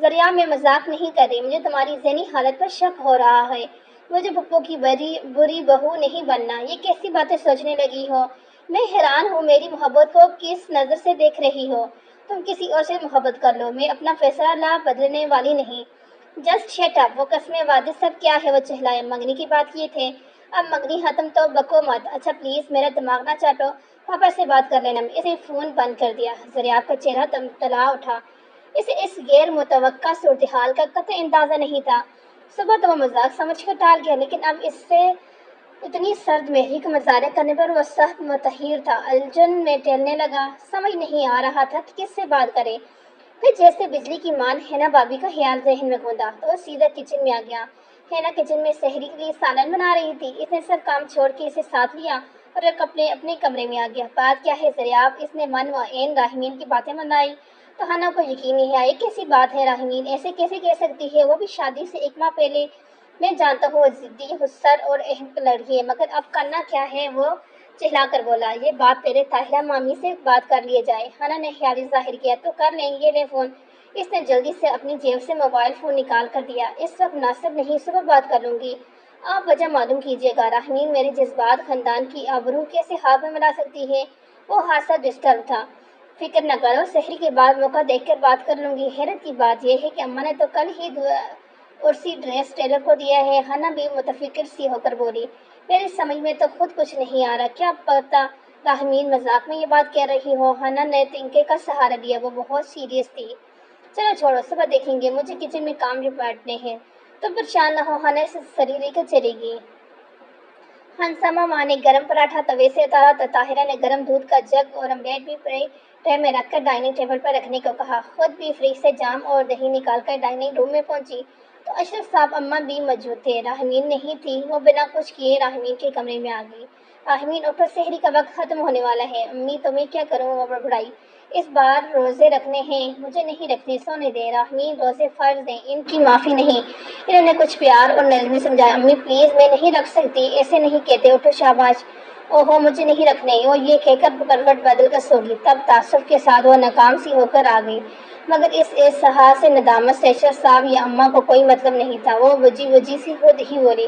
ذریعہ میں مذاق نہیں کر رہی، مجھے تمہاری ذہنی حالت پر شک ہو رہا ہے۔ مجھے پھپھو کی بری بہو نہیں بننا، یہ کیسی باتیں سوچنے لگی ہو؟ میں حیران ہوں، میری محبت کو کس نظر سے دیکھ رہی ہو؟ تم کسی اور سے محبت کر لو، میں اپنا فیصلہ بدلنے والی نہیں۔ جسٹ شٹ اپ، وہ قسمیں وعدے سب کیا ہے؟ وہ چہلائے۔ منگنی کی بات کیے تھے، اب منگنی ختم تو بکو مت۔ اچھا پلیز میرا دماغ نہ چاٹو، پاپا سے بات کر لینا۔ اسے فون بند کر دیا۔ ذریعہ کا چہرہ تلا اٹھا، اسے اس غیر متوقع صورتحال کا قطعی اندازہ نہیں تھا۔ صبح تو وہ مذاق سمجھ کر ٹال گیا، لیکن اب اس سے اتنی سرد مہری کا مظاہرہ کرنے پر وہ سخت متحیر تھا۔ الجھن میں ٹہلنے لگا، سمجھ نہیں آ رہا تھا کہ کس سے بات کرے۔ پھر جیسے بجلی کی مان ہینا بابی کا خیال ذہن میں گوندا تو وہ سیدھا کچن میں آ گیا۔ ہینا کچن میں سحری کے لیے سالن بنا رہی تھی۔ اس نے سب کام چھوڑ کے اسے ساتھ لیا اور اپنے کمرے میں آ گیا۔ بات کیا ہے ذریعہ؟ اس نے من و عین راحمین کی باتیں بنائی تو ہنا کو یقین نہیں آیا۔ کیسی بات ہے راحمین ایسے کیسے کہہ سکتی ہے؟ وہ بھی شادی سے 1 ماہ پہلے۔ میں جانتا ہوں وہ ضدی، غصّر اور احمق لڑکی ہے، مگر اب کرنا کیا ہے؟ وہ چہلا کر بولا، یہ بات پہلے طاہرہ مامی سے بات کر لیے جائے۔ ہنا نے خیالی ظاہر کیا، تو کر لیں گے، لے فون۔ اس نے جلدی سے اپنی جیب سے موبائل فون نکال کر دیا۔ اس وقت مناسب نہیں، صبح بات کر لوں گی۔ آپ وجہ معلوم کیجیے گا راحمین، میرے جذبات خاندان کی آبرو کیسے ہاتھ میں ملا سکتی ہے؟ وہ حادثہ ڈسٹرب تھا۔ فکر نہ کرو، سحری کے بعد موقع دیکھ کر بات کر لوں گی۔ حیرت کی بات یہ ہے کہ اماں نے تو کل ہی عرسی ڈریس ٹیلر کو دیا ہے۔ ہنا بھی متفکر سی ہو کر بولی، میری سمجھ میں تو خود کچھ نہیں آ رہا، کیا پتا راحمین مذاق میں یہ بات کہہ رہی ہو۔ ہنا نے تنکے کا سہارا لیا، وہ بہت سیریس تھی۔ چلو چھوڑو، صبح دیکھیں گے، مجھے کچن میں کام نپٹانے ہیں۔ تو پریشان نہ ہو، ہنا سے سری لے کر چلے گی۔ ہنسامہ ماں نے گرم پراٹھا توے سے اتارا تو طاہرہ نے گرم دودھ کا جگ اور آملیٹ بھی ٹرے میں رکھ کر ڈائننگ ٹیبل پر رکھنے کو کہا۔ خود بھی فریج سے جام اور دہی نکال کر ڈائننگ روم میں پہنچی تو اشرف صاحب اماں بھی موجود تھے، راحمین نہیں تھی۔ وہ بنا کچھ کیے راحمین کے کمرے میں آ گئی۔ راحمین اٹھو، سحری کا وقت ختم ہونے والا ہے۔ امی تو میں کیا کروں؟ وہ بڑبڑائی، اس بار روزے رکھنے ہیں۔ مجھے نہیں رکھنے، سونے دیں۔ راحمین روزے فرض ہیں، ان کی معافی نہیں۔ انہوں نے کچھ پیار اور نرمی سمجھایا۔ امی پلیز، میں نہیں رکھ سکتی، ایسے نہیں کہتے، اٹھو شاباش۔ اوہو مجھے نہیں رکھنے، وہ یہ کہہ کر کروٹ بدل کر سو گئی۔ تب تعصب کے ساتھ وہ ناکام سی ہو کر آ گئی، مگر اس احساس ندامت سے اشرف صاحب یا اماں کو کوئی مطلب نہیں تھا۔ وہ وجی سی خود ہی بولی،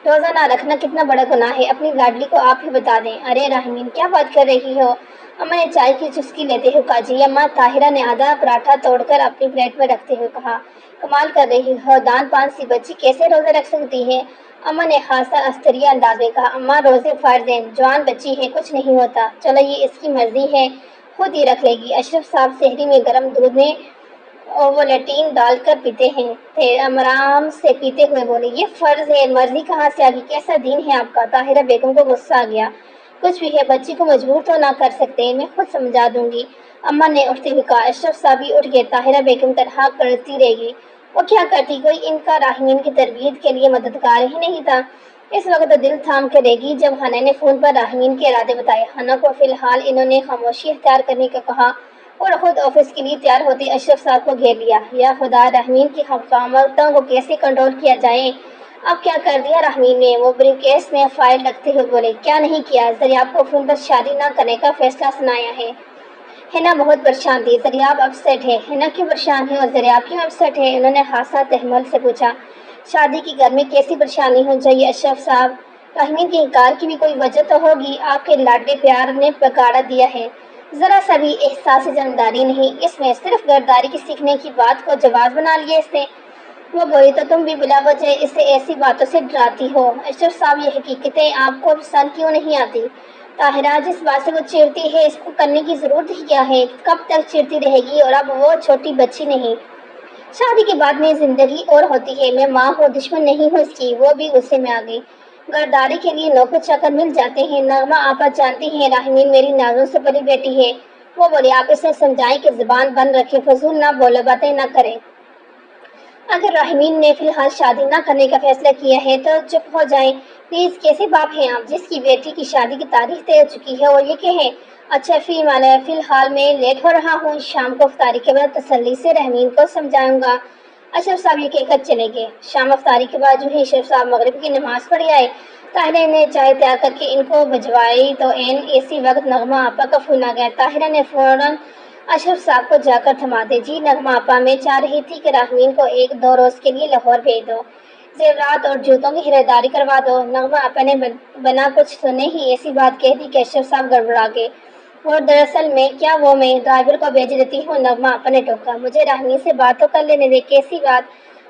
روزہ نہ رکھنا کتنا بڑا گناہ ہے، اپنی لاڈلی کو آپ ہی بتا دیں۔ ارے راحمین کیا بات کر رہی ہو؟ اماں نے چائے کی چسکی لیتے ہوئے کہا، جی اماں۔ طاہرہ نے آدھا پراٹھا توڑ کر اپنی پلیٹ میں رکھتے ہوئے کہا، کمال کر رہی ہو، دان پان سی بچی کیسے روزہ رکھ سکتی ہے؟ اماں نے خاصا استریہ انداز میں کہا، اماں روزے فرض ہیں، جوان بچی ہے، کچھ نہیں ہوتا، چلو یہ اس کی مرضی ہے، خود ہی رکھ لے گی۔ اشرف صاحب سحری میں گرم دودھ میں اوولٹین ڈال کر پیتے ہیں تھے، آرام سے پیتے ہوئے بولے، یہ فرض ہے، مرضی کہاں سے آگی؟ کیسا دین ہے آپ کا؟ طاہرہ بیگم کو غصہ آ گیا، کچھ بھی ہے، بچی کو مجبور تو نہ کر سکتے، میں خود سمجھا دوں گی، اماں نے اٹھتے ہوئے کہا۔ اشرف صاحب بھی اٹھ گئے، طاہرہ بیگم تنہا کرتی رہ گئی۔ وہ کیا کرتی؟ کوئی ان کا راحمین کی تربیت کے لیے مددگار ہی نہیں تھا۔ اس وقت تو دل تھام کے رہ گئی جب ہنا نے فون پر راحمین کے ارادے بتائے۔ ہنا کو فی الحال انہوں نے خاموشی اختیار کرنے کو کہا اور خود آفس کے لیے تیار ہوتے اشرف صاحب کو گھیر لیا۔ یا خدا، راحمین کی خاموشیوں کو کیسے کنٹرول کیا جائے؟ اب کیا کر دیا راحمین نے؟ وہ بریف کیس میں فائل رکھتے ہوئے بولے، کیا نہیں کیا؟ ذریعہ کو فون پر شادی نہ کرنے کا فیصلہ سنایا ہے۔ ہنا بہت پریشان تھی، ذریعہ اپسیٹ ہے۔ ہنا کیوں پریشان ہے اور ذریعہ کیوں اپسیٹ ہے؟ انہوں نے خاصا تحمل سے پوچھا۔ شادی کے گھر میں کیسی پریشانی ہو چاہیے اشرف صاحب؟ راحمین کے انکار کی بھی کوئی وجہ تو ہوگی، آپ کے لاڈلے پیار نے بگاڑ دیا ہے۔ ذرا سا بھی احساس ذمہ نہیں، اس میں صرف غداری کی سیکھنے کی بات کو جواز بنا لیا اس نے۔ وہ بولی، تو تم بھی بلا وجہ اسے ایسی باتوں سے ڈراتی ہو۔ اشرف صاحب یہ حقیقتیں آپ کو پسند کیوں نہیں آتی؟ طاہرہ جس بات سے وہ چڑھتی ہے اس کو کرنے کی ضرورت ہی کیا ہے؟ کب تک چڑھتی رہے گی؟ اور اب وہ چھوٹی بچی نہیں، شادی کے بعد میں زندگی اور ہوتی ہے، میں ماں ہوں، دشمن نہیں ہوں اس کی۔ وہ بھی غصے میں آ گئی، غداری کے لیے نوکر چاکر مل جاتے ہیں، نغمہ آپا جانتی ہیں راحمین میری نازوں سے بڑی بیٹی ہے۔ وہ بولے، آپ اسے سمجھائیں کہ زبان بند رکھے، فضول نہ بولے، باتیں نہ کرے۔ اگر راحمین نے فی الحال شادی نہ کرنے کا فیصلہ کیا ہے تو چپ ہو جائیں پلیز۔ کیسے باپ ہیں آپ جس کی بیٹی کی شادی کی تاریخ طے ہو چکی ہے اور یہ کہیں، اچھا فی الحال میں لیٹ ہو رہا ہوں، شام کو افطاری کے بعد تسلی سے راحمین کو سمجھاؤں گا۔ اشرف صاحب یہ کہہ کر چلے گئے۔ شام افطاری کے بعد جو ہی اشرف صاحب مغرب کی نماز پڑھ آئے، طاہرہ نے چائے تیار کر کے ان کو بھجوائی تو اسی وقت نغمہ آپا کا فون آ گیا۔ طاہرہ نے فوراً اشرف صاحب کو جا کر تھما دے۔ جی نغمہ آپا، میں چاہ رہی تھی کہ راہمین کو 1-2 روز کے لیے لاہور بھیج دو، زیورات اور جوتوں کی خریداری کروا دو۔ نغمہ آپا نے بنا کچھ سنے ہی ایسی بات کہہ دی کہ اشرف صاحب گڑبڑا گئے۔ اور دراصل میں ڈرائیور کو بھیج دیتی ہوں، نغمہ آپا نے ٹوکا۔ مجھے راہمین سے بات تو کر لینے دے۔ کیسی بات؟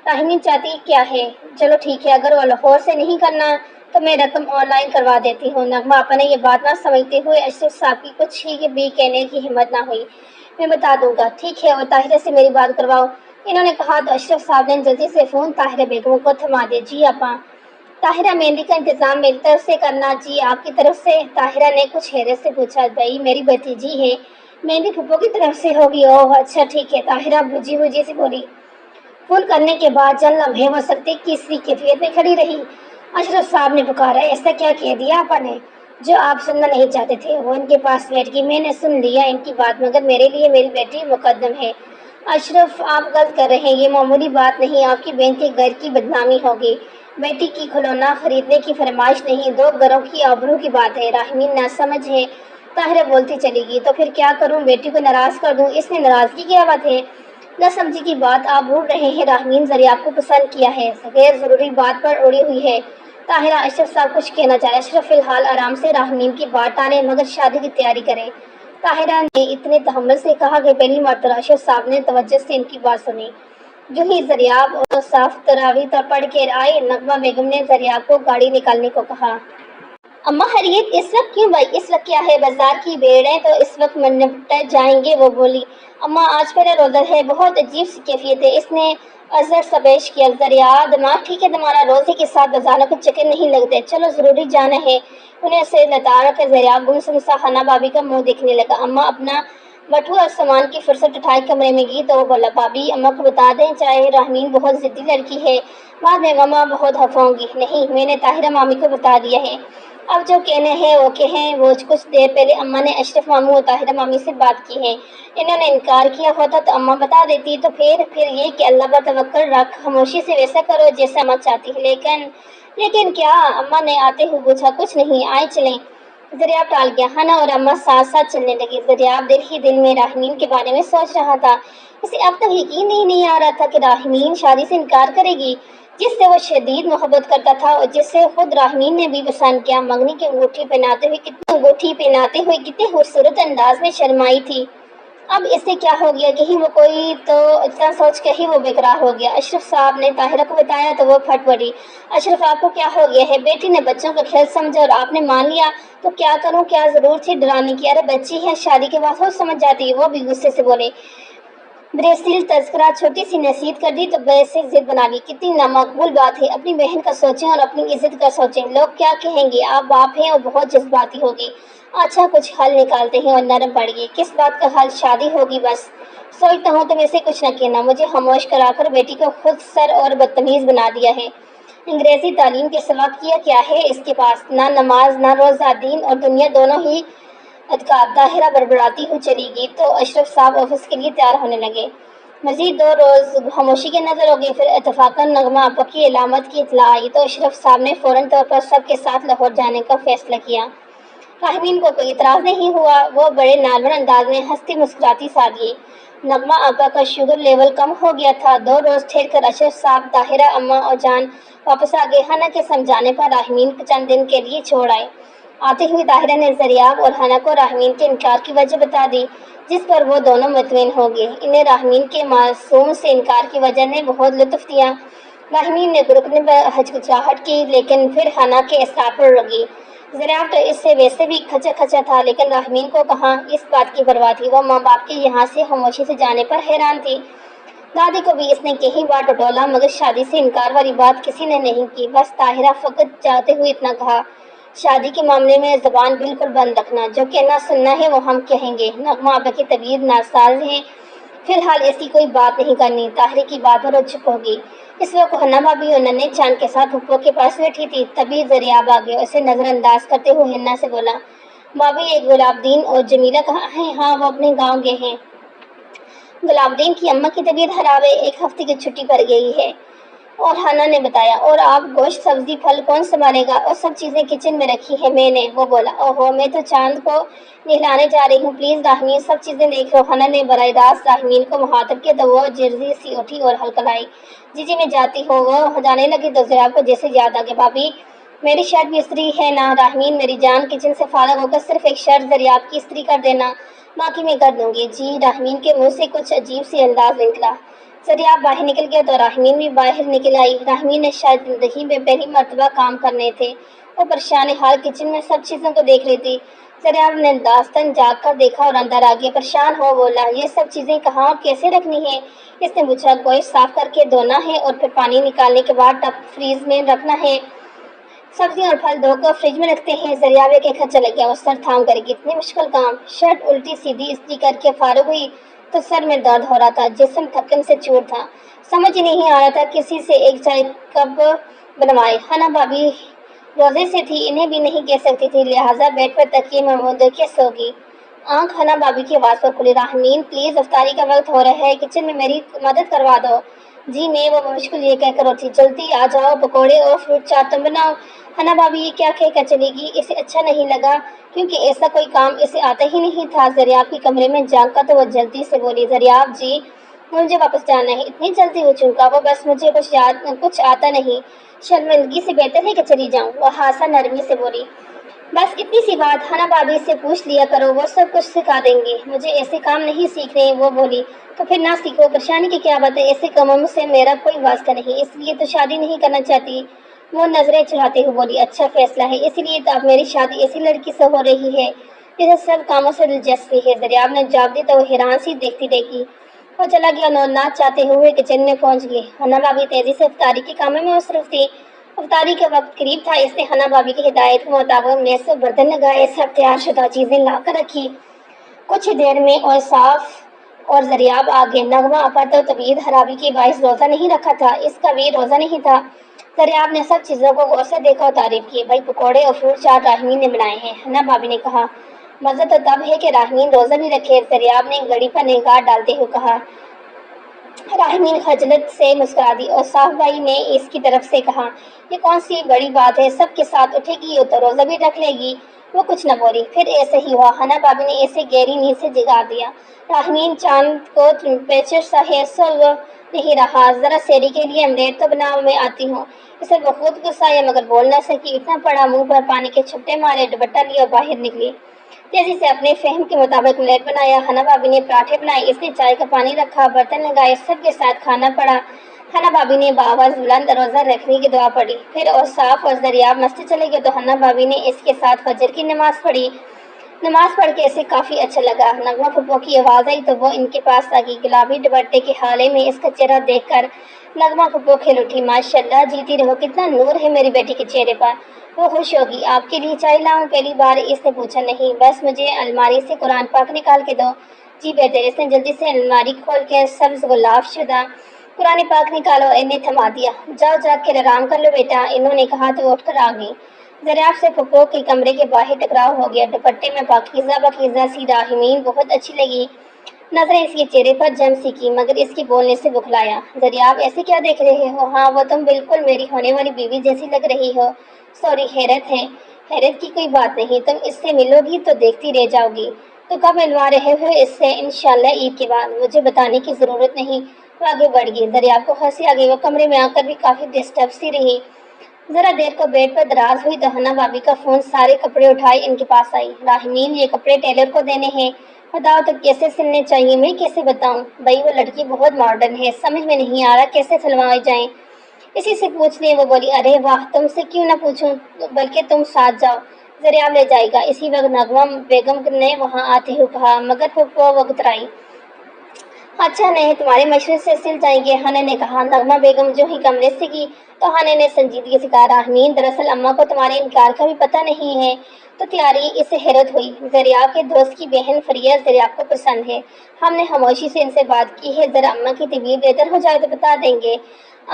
راہمین چاہتی کیا ہے؟ چلو ٹھیک ہے، اگر وہ لاہور سے نہیں کرنا تو میں رقم آن لائن کروا دیتی ہوں۔ نغمہ آپا نے یہ بات نہ سمجھتے ہوئے اشرف صاحب کی کچھ ہی بھی کہنے کی ہمت نہ ہوئی۔ میں بتا دوں گا۔ ٹھیک ہے، اور طاہرہ سے میری بات کرواؤ، انہوں نے کہا تو اشرف صاحب نے جلدی سے فون طاہرہ بیگم کو تھما دے۔ جی آپا۔ طاہرہ، مہندی کا انتظام میری طرف سے کرنا۔ جی آپ کی طرف سے؟ طاہرہ نے کچھ حیرت سے پوچھا۔ بھائی میری بھتیجی ہے، مہندی پھپھو کی طرف سے ہوگی۔ اوہ اچھا ٹھیک ہے، طاہرہ بجھی سے بولی۔ فون کرنے کے بعد چند لمحے وہ سکتے کسی کیفیت میں کھڑی رہی۔ اشرف صاحب نے پکارا، ایسا کیا کہہ دیا آپا نے جو آپ سننا نہیں چاہتے تھے؟ وہ ان کے پاس بیٹھ گئی۔ میں نے سن لیا ان کی بات، مگر میرے لیے میری بیٹی مقدم ہے۔ اشرف آپ غلط کر رہے ہیں، یہ معمولی بات نہیں، آپ کی بہن کے گھر کی بدنامی ہوگی۔ بیٹی کی کھلونا خریدنے کی فرمائش نہیں، 2 گھروں کی آبرو کی بات ہے۔ راہمین ناسمجھ ہے۔ طاہرہ بولتی چلی گئی۔ تو پھر کیا کروں؟ بیٹی کو ناراض کر دوں؟ اس میں ناراضگی کی کیا بات ہے؟ نہ سمجھی کی بات آپ بھول رہے ہیں۔ راہمین ذریعہ کو پسند کیا ہے، غیر ضروری بات پر اڑی ہوئی ہے۔ طاہرہ، اشرف صاحب کچھ کہنا چاہے۔ اشرف فی الحال آرام سے راہمین کی بات ٹالے مگر شادی کی تیاری کرے۔ طاہرہ نے اتنے تحمل سے کہا کہ پہلی مرتبہ اشرف صاحب نے توجہ سے ان کی بات سنی۔ جو ہی ذریعہ اور صاف تراویح پڑھ کے آئے، نغمہ بیگم نے ذریعہ کو گاڑی نکالنے کو کہا۔ اماں حریت، اس وقت کیوں بھائی؟ اس وقت کیا ہے، بازار کی بھیڑیں تو اس وقت نمٹ جائیں گے۔ وہ بولی، اماں آج پہلا روزہ ہے، بہت عجیب سی کیفیت ہے۔ اس نے عذر سا پیش کیا۔ ذریعہ، دماغ ٹھیک ہے تمہارا؟ روزے کے ساتھ بازاروں کے چکر نہیں لگتے، چلو ضروری جانا ہے انہیں سے لتاڑ کر ذریعہ گمسم سا خانہ بابی کا منہ دیکھنے لگا۔ اماں اپنا بٹوا اور سامان کی فرصت اٹھائے کمرے میں گئی تو وہ بولا، بابی اماں کو بتا دیں، چاہے راہمین بہت ضدی لڑکی ہے، بعد میں اماں بہت ہنسوں گی۔ نہیں، میں نے طاہرہ مامی کو بتا دیا ہے، اب جو کہنے ہیں وہ کہیں۔ وہ کچھ دیر پہلے اماں نے اشرف ماموں اور طاہرہ مامی سے بات کی ہے، انہوں نے انکار کیا ہوتا تو اماں بتا دیتی۔ تو پھر یہ کہ اللہ پر توکل رکھ، خاموشی سے ویسا کرو جیسا اماں چاہتی ہے۔ لیکن کیا؟ اماں نے آتے ہوئے پوچھا۔ کچھ نہیں، آئے چلیں۔ ذریعہ ٹال گیا۔ ہنا اور اماں ساتھ ساتھ چلنے لگی۔ ذریعہ دل ہی دل میں راہمین کے بارے میں سوچ رہا تھا۔ اسے اب تک یقین نہیں آ رہا تھا کہ راہمین شادی سے انکار کرے گی، جس سے وہ شدید محبت کرتا تھا اور جس سے خود راہمین نے بھی پسند کیا۔ منگنی کی انگوٹھی پہناتے ہوئے کتنے خوبصورت انداز میں شرمائی تھی۔ اب اسے کیا ہو گیا؟ کہیں وہ کوئی تو اتنا سوچ کے ہی وہ بیقرار ہو گیا۔ اشرف صاحب نے طاہرہ کو بتایا تو وہ پھٹ پڑی۔ اشرف، آپ کو کیا ہو گیا ہے؟ بیٹی نے بچوں کا کھیل سمجھا اور آپ نے مان لیا تو کیا کروں؟ کیا ضرورت تھی ڈرانے کی؟ ارے بچی ہے، شادی کے بعد خود سمجھ جاتی ہے۔ وہ بھی غصے سے بولے۔ برسیل تذکرہ، چھوٹی سی نصیحت کر دی تو ویسے ضد بنا لی۔ کتنی نامقبول بات ہے، اپنی بہن کا سوچیں اور اپنی عزت کا سوچیں۔ لوگ کیا کہیں گے؟ آپ باپ ہیں اور بہت جذباتی ہوگی۔ اچھا کچھ حل نکالتے ہیں اور نرم پڑ گئی۔ کس بات کا حل؟ شادی ہوگی بس۔ سوچتا ہوں تم اسے کچھ نہ کہنا۔ مجھے خاموش کرا کر بیٹی کو خود سر اور بدتمیز بنا دیا ہے۔ انگریزی تعلیم کے سوا کیا ہے اس کے پاس؟ نہ نماز، نہ روزہ، دین اور دنیا دونوں ہی ادکار۔ طاہرہ بڑبڑاتی ہوئی چلی گئی تو اشرف صاحب آفس کے لیے تیار ہونے لگے۔ مزید 2 روز خاموشی کی نظر ہو گئی۔ پھر اتفاقاً نغمہ آپا کی علامت کی اطلاع آئی تو اشرف صاحب نے فوراً طور پر سب کے ساتھ لاہور جانے کا فیصلہ کیا۔ راہمین کو کوئی اعتراض نہیں ہوا، وہ بڑے نارمل انداز میں ہنستی مسکراتی ساتھ گئی۔ نغمہ آپا کا شوگر لیول کم ہو گیا تھا۔ 2 روز ٹھہر کر اشرف صاحب، طاہرہ، اماں اور جان واپس آ گئے۔ ہنا کے سمجھانے پر راہمین کو چند دن کے لیے چھوڑ آئے۔ آتے ہوئے طاہرہ نے ذریعہ اور ہنا کو راہمین کے انکار کی وجہ بتا دی، جس پر وہ دونوں مطمئن ہو گئے۔ انہیں راہمین کے معصوم سے انکار کی وجہ نے بہت لطف دیا۔ راہمین نے رکنے پر ہچکچاہٹ کی لیکن پھر ہنا کے اصرار پر رک گئی۔ ذریعہ تو اس سے ویسے بھی کھچا تھا، لیکن راہمین کو کہاں اس بات کی پرواہ تھی۔ وہ ماں باپ کے یہاں سے خاموشی سے جانے پر حیران تھی۔ دادی کو بھی اس نے کئی بار ٹٹولا مگر شادی سے انکار والی بات کسی نے نہیں کی۔ بس طاہرہ فقط جاتے ہوئے اتنا کہا، شادی کے معاملے میں زبان بالکل بند رکھنا، جو کہنا سننا ہے وہ ہم کہیں گے۔ نغمہ آپا کی طبیعت ناساز ہے، فی الحال ایسی کوئی بات نہیں کرنی۔ طاہرہ کی بات پر وہ چپ ہو گئی۔ اس وقت ہنا بھابی اور ننھے چاند کے ساتھ پھپھو کے پاس بیٹھی تھی، تبھی ذریعہ آ گیا۔ اسے نظر انداز کرتے ہوئے ہنا سے بولا، بھابی یہ گلاب دین اور جمیلہ کہاں ہیں؟ ہاں وہ اپنے گاؤں گئے ہیں۔ گلاب دین کی اماں کی طبیعت خراب ہے، 1 ہفتے کی چھٹی پر گئی ہے۔ اور ہانا نے بتایا اور آپ گوشت سبزی پھل کون سنبھالے گا، اور سب چیزیں کچن میں رکھی ہیں میں نے۔ وہ بولا اوہو میں تو چاند کو نہلانے جا رہی ہوں، پلیز راہمین سب چیزیں دیکھ لو۔ ہانا نے براہ راست راہمین کو مخاطب کیا تو وہ جرزی سی اٹھی اور ہلکلائی، جی میں جاتی ہوں۔ وہ جانے لگی تو زریاب کو جیسے یاد آ گیا، بھابھی میری شرٹ بھی استری ہے نا؟ راہمین میری جان کچن سے فارغ ہو کر صرف ایک شرٹ زریاب کی استری کر دینا، باقی میں کر دوں گی۔ جی راہمین کے منہ سے کچھ عجیب سی انداز نکلا۔ زریاب باہر نکل گیا تو راہمین بھی باہر نکل آئی۔ راہمین نے شاید زندگی میں پہلی مرتبہ کام کرنے تھے، وہ پریشان حال کچن میں سب چیزوں کو دیکھ رہی تھی۔ زریاب نے داستان جاگ کر دیکھا اور اندر آ گیا، پریشان ہو بولا یہ سب چیزیں کہاں اور کیسے رکھنی ہیں؟ اس نے پوچھا گوشت صاف کر کے دھونا ہے اور پھر پانی نکالنے کے بعد ٹب فریز میں رکھنا ہے، سبزیاں اور پھل دھو کر فریج میں رکھتے ہیں۔ زریاب ایک ایک چلا گیا، وہ سر تھام کر اتنی مشکل کام۔ شرٹ الٹی سیدھی استری کر کے فارغ ہوئی تو سر میں درد ہو رہا تھا، جسم تھکن سے چور تھا، سمجھ نہیں آ رہا تھا کسی سے ایک چائے کب بنوائے۔ ہانا بھابھی روزے سے تھی، انہیں بھی نہیں کہہ سکتی تھی، لہٰذا بیڈ پر تکیے میں منہ دے کے سو گئی۔ آنکھ ہانا بھابھی کی آواز پر کھلی، راہمین پلیز افطاری کا وقت ہو رہا ہے، کچن میں میری مدد کروا دو۔ جی میں، وہ مشکل یہ کہہ کر اٹھی، جلدی آ جاؤ، پکوڑے اور فروٹ چاٹ تم بناؤ۔ ہانا بھابھی یہ کیا کہہ کر چلی گئی، اسے اچھا نہیں لگا کیونکہ ایسا کوئی کام اسے آتا ہی نہیں تھا۔ زریاب کے کمرے میں جھانک کر تو وہ جلدی سے بولی، زریاب جی مجھے واپس جانا ہے، اتنی جلدی ہو چکا، وہ بس مجھے کچھ آتا نہیں، شرمندگی سے بہتر ہے کہ چلی جاؤں۔ وہ ہاسا نرمی سے بولی، بس اتنی سی بات ہانا بھابھی سے پوچھ لیا کرو، وہ سب کچھ سکھا دیں گے، مجھے ایسے کام نہیں سیکھنے۔ وہ بولی تو پھر نہ سیکھو، پریشانی کی کیا بات ہے، ایسے کاموں سے میرا کوئی واسطہ نہیں، اس لیے تو شادی نہیں کرنا چاہتی۔ وہ نظریں چڑھاتے ہوئے بولی، اچھا فیصلہ ہے، اسی لیے تو اب میری شادی ایسی لڑکی سے ہو رہی ہے جسے سب کاموں سے دلچسپی ہے۔ زریاب نے جواب دی تو وہ حیران سی دیکھتی رہی، وہ چلا گیا، نہ چاہتے ہوئے کچن میں پہنچ گئی۔ ہانا بھابھی تیزی سے افطاری کے کاموں میں مصروف تھی، افطاری کا وقت قریب تھا، اس نے ہانا بھابھی کی ہدایت کے مطابق میز سے برتن لگائے، سب تیار شدہ چیزیں لا کر رکھی۔ کچھ دیر میں اور صاف اور زریاب آ گئے۔ نغمہ آپا تو طبیعت خرابی کے باعث روزہ نہیں رکھا تھا، اس کا بھی روزہ نہیں تھا۔ زریاب نے سب چیزوں کو غور سے دیکھا اور تعریف کی، بھائی پکوڑے اور فروٹ چاٹ راہمین نے بنائے ہیں۔ ہانا بھابھی نے کہا، مزہ تو تب ہے کہ راہمین روزہ بھی رکھے۔ زریاب نے گھڑی پر نگاہ ڈالتے ہوئے کہا۔ راہمین خجلت سے مسکرا دی اور صاف بھائی نے اس کی طرف سے کہا، یہ کون سی بڑی بات ہے، سب کے ساتھ اٹھے گی تو روزہ بھی رکھ لے گی۔ وہ کچھ نہ بولی، پھر ایسے ہی ہوا، ہانا بھابھی نے اسے گہری نیند سے جگا دیا۔ راہمین چاند کو ٹیمپریچر سا ہے، سو نہیں رہا، ذرا سیری کے لیے آملیٹ تو بناؤ، میں آتی ہوں۔ اسے بہت غصہ آیا مگر بول نہ سکی، اتنا پڑا منہ پر پانی کے چھٹے مارے، دوپٹہ لیا اور باہر نکلی۔ تیزی سے اپنے فہم کے مطابق آملیٹ بنایا، ہانا بھابھی نے پراٹھے بنائے، اس نے چائے کا پانی رکھا، برتن لگائے، سب کے ساتھ کھانا پڑا۔ ہانا بھابھی نے بآواز بلند روزہ رکھنے کی دعا پڑھی، پھر اوصاف اور زریاب مسجد چلے گئے تو ہانا بھابھی نے اس کے ساتھ فجر کی نماز پڑھی۔ نماز پڑھ کے اسے کافی اچھا لگا۔ نغمہ پھپھو کی آواز آئی تو وہ ان کے پاس آ گئی، گلابی دوپٹے کے حالے میں اس کا چہرہ دیکھ کر نغمہ پھپھو کھل اٹھی، ماشاءاللہ جیتی رہو، کتنا نور ہے میری بیٹی کے چہرے پر۔ وہ خوش ہوگی، آپ کے لیے چائے لاؤں؟ پہلی بار اس نے پوچھا، نہیں بس مجھے الماری سے قرآن پاک نکال کے دو۔ جی بہتر۔ اس نے جلدی سے الماری کھول کے سبز غلاف شدہ قرآن پاک نکالا اور انہیں تھما دیا۔ جاؤ جا کے آرام کر لو بیٹا، انہوں نے کہا تو اٹھ کر آ گئی۔ زریاب سے پھپھو کے کمرے کے باہر ٹکراؤ ہو گیا، دوپٹے میں پاکیزہ پاکیزہ سی راہمین بہت اچھی لگی، نظریں اس کے چہرے پر جم سی کی مگر اس کے بولنے سے بخلایا۔ زریاب ایسے کیا دیکھ رہے ہو؟ ہاں وہ تم بالکل میری ہونے والی بیوی جیسی لگ رہی ہو۔ سوری، حیرت ہے؟ حیرت کی کوئی بات نہیں، تم اس سے ملو گی تو دیکھتی رہ جاؤ گی۔ تو کب ملوا رہے ہو اس سے؟ انشاءاللہ عید کے بعد، مجھے بتانے کی ضرورت نہیں۔ وہ آگے بڑھ گئی، زریاب کو ہنسی آ گئی، وہ کمرے میں آ کر بھی کافی ڈسٹرب سی رہی۔ ذرا دیر کو بیڈ پر دراز ہوئی تو ہانا بھابھی کا فون سارے کپڑے اٹھائے ان کے پاس آئی، راہمین یہ کپڑے ٹیلر کو دینے ہیں، بتاؤ تو کیسے سلنے چاہیے، میں کیسے بتاؤں؟ بھائی وہ لڑکی بہت ماڈرن ہے، سمجھ میں نہیں آ رہا کیسے سلوائے جائیں، اسی سے پوچھ لیں۔ وہ بولی، ارے واہ، تم سے کیوں نہ پوچھوں، بلکہ تم ساتھ جاؤ، زریاب لے جائے گا۔ اسی وقت نغمہ بیگم نے وہاں آتے ہوئے کہا، مگر پھپھو وہ اترائی، اچھا نہیں، تمہارے مشورے سے سل جائیں گے، ہانا نے کہا۔ نغمہ بیگم جو ہی کمرے سے گئی تو ہانا نے سنجیدگی سے کہا، راہمین دراصل اماں کو تمہارے انکار کا بھی پتہ نہیں ہے تو تیاری۔ اسے حیرت ہوئی، زریاب کے دوست کی بہن فریہ زریاب کو پسند ہے، ہم نے خاموشی سے ان سے بات کی ہے، ذرا اماں کی طبیعت بہتر ہو جائے تو بتا دیں گے۔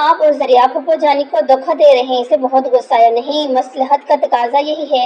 آپ اور زریاب پھپھو جانی کو دھوکہ دے رہے ہیں، اسے بہت غصہ آیا۔ نہیں، مصلحت کا تقاضا یہی ہے،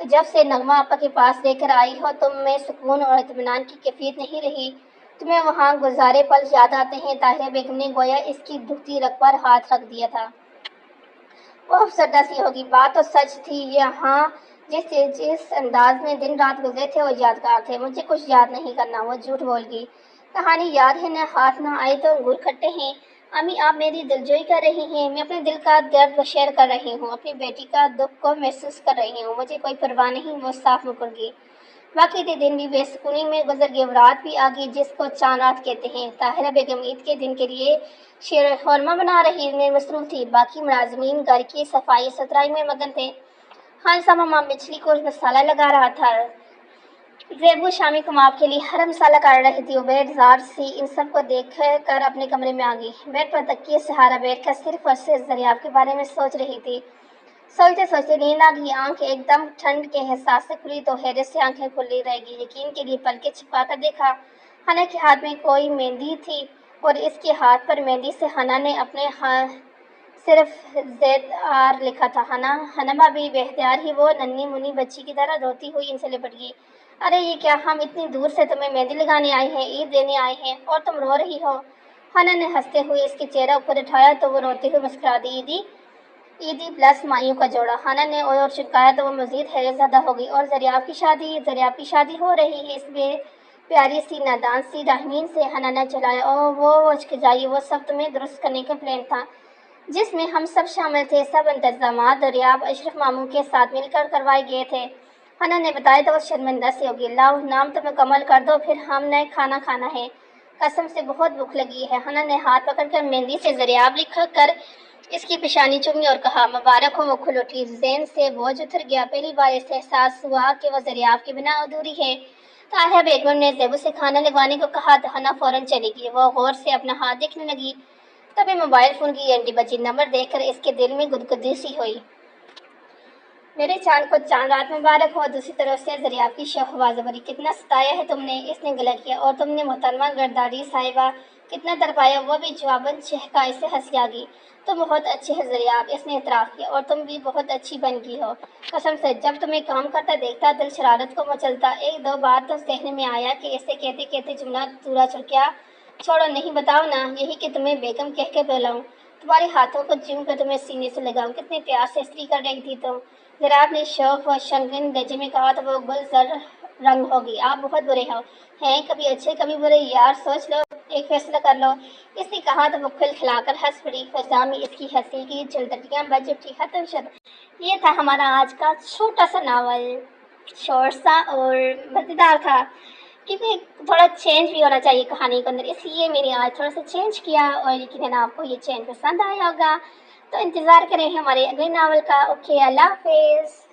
جب سے نغمہ آپا کے پاس لے کر آئی ہو تم میں سکون اور اطمینان کی کیفیت نہیں رہی۔ تمہیں وہاں گزارے پل یاد آتے ہیں؟ طاہرہ بیگم نے گویا اس کی دکھتی رگ پر ہاتھ رکھ دیا تھا۔ وہ افسردہ سی ہوگی، بات تو سچ تھی۔ یہاں جس انداز میں دن رات گزرے تھے وہ یادگار تھے۔ مجھے کچھ یاد نہیں کرنا، وہ جھوٹ بول گئی۔ کہانی یاد ہے نہ، ہاتھ نہ آئے تو انگور کھٹے ہیں۔ امی آپ میری دلجوئی کر رہی ہیں، میں اپنے دل کا درد شیئر کر رہی ہوں، اپنی بیٹی کا دکھ کو محسوس کر رہی ہوں۔ مجھے کوئی پرواہ نہیں، وہ صاف مکر گئی۔ باقی کے دن بھی بے سکونی میں گزر گئے، رات بھی آ گئی جس کو چاند رات کہتے ہیں۔ طاہرہ بیگم عید کے دن کے لیے شیر خورمہ بنا رہی میں مصروف تھی، باقی ملازمین گھر کی صفائی ستھرائی میں مگن تھے۔ خالصہ ماما مچھلی کو مسالہ لگا رہا تھا، زیبو شامی کماب کے لیے ہرا مسالہ کاٹ رہی تھی۔ عبید زار سی ان سب کو دیکھ کر اپنے کمرے میں آ گئی، بیڈ پر تکیے سہارا بیٹھ کر صرف اور صرف دریافت کے بارے میں سوچ رہی تھی۔ سوچتے سوچتے نیند آ گئی، آنکھ ایک دم ٹھنڈ کے احساس سے کھلی تو حیرت سے آنکھیں کھلی رہ گئی۔ یقین کے لیے پلکیں چھپا کر دیکھا، حنا کے ہاتھ میں کوئی مہندی تھی اور اس کے ہاتھ پر مہندی سے حنا نے اپنے صرف ZR لکھا تھا۔ حنا بھی بے اختیار ہی وہ ننھی منھی بچی کی طرح روتی ہوئی ان سے لپٹ گئی۔ ارے یہ کیا، ہم اتنی دور سے تمہیں مہندی لگانے آئے ہیں، عید دینے آئے ہیں اور تم رو رہی ہو۔ حنا نے ہنستے ہوئے اس کے چہرہ اوپر اٹھایا تو وہ روتے ہوئے مسکرا دی۔ عیدی پلس مایوں کا جوڑا۔ حنا نے اور چمکایا تو وہ مزید حیرت زدہ ہو گئی۔ اور دریافت کی شادی ہو رہی ہے، اس بے پیاری سی نادان سی رحمین سے؟ حنا نے چلایا۔ اوہ وہ ہچکچائی، وہ سب تمہیں درست کرنے کا پلان تھا جس میں ہم سب شامل تھے، سب انتظامات دریافت اشرف ماموں کے ساتھ مل کر کروائے گئے تھے۔ حنا نے بتایا تو وہ شرمندہ سی ہوگی۔ لاؤ نام تو مکمل کر دو، پھر ہم نے کھانا کھانا ہے، قسم سے بہت بھوک لگی ہے۔ حنا نے ہاتھ پکڑ کر مہندی سے دریافت لکھ کر اس کی پیشانی چومی اور کہا مبارک ہو۔ وہ کھل اٹھی، ذہن سے بوجھ اتر گیا، پہلی بار اسے احساس ہوا کہ وہ دریافت کے بنا ادھوری ہے۔ طاہرہ بیگم نے زیبو سے کھانا لگوانے کو کہا تو حنا فوراً چلی گئی۔ وہ غور سے اپنا ہاتھ دیکھنے لگی، تبھی موبائل فون کی گھنٹی بجی۔ نمبر دیکھ کر اس کے دل میں گدگدی سی ہوئی۔ میرے چاند کو چاند رات مبارک ہو۔ دوسری طرف سے دریافت کی آواز بھری، کتنا ستایا ہے تم نے، اس نے گلہ کیا، اور تم نے محترمہ گرداری صاحبہ کتنا تڑپایا، وہ بھی جواباً چہکا۔ اسے ہنسی آ گئی۔ تم بہت اچھی ہے دریافت، اس نے اعتراف کیا، اور تم بھی بہت اچھی بن گئی ہو، قسم سے جب تمہیں کام کرتا دیکھتا دل شرارت کو مچلتا۔ ایک دو بار تو ذہن میں آیا کہ اسے کہتے کہتے جملہ پورا کیا چھوڑو، نہیں بتاؤ نا، یہی کہ تمہیں بیگم کہہ کے بلاؤں، تمہارے ہاتھوں کو چوم کر تمہیں سینے سے لگاؤں، کتنے پیار سے استری کر رہی تھی تم۔ دریافت نے شوق و شنگن لہجے میں کہا تو وہ گل زر رنگ ہو گئی۔ آپ بہت برے ہیں، کبھی اچھے کبھی برے، یار سوچ لو، ایک فیصلہ کر لو، اس نے کہا تو وہ کھلکھلا کر ہنس پڑی۔ فضا میں اس کی ہنسی کی چلتٹیاں بج اٹھی۔ ختم شد۔ یہ تھا ہمارا آج کا چھوٹا سا ناول، شارٹ سا اور مزیدار تھا، کیونکہ تھوڑا چینج بھی ہونا چاہیے کہانی کے اندر، اس لیے میں نے آج تھوڑا سا چینج کیا، اور یقیناً آپ کو یہ چینج پسند آیا ہوگا۔ تو انتظار کریں ہمارے اگلے ناول کا۔ اوکے، اللہ حافظ۔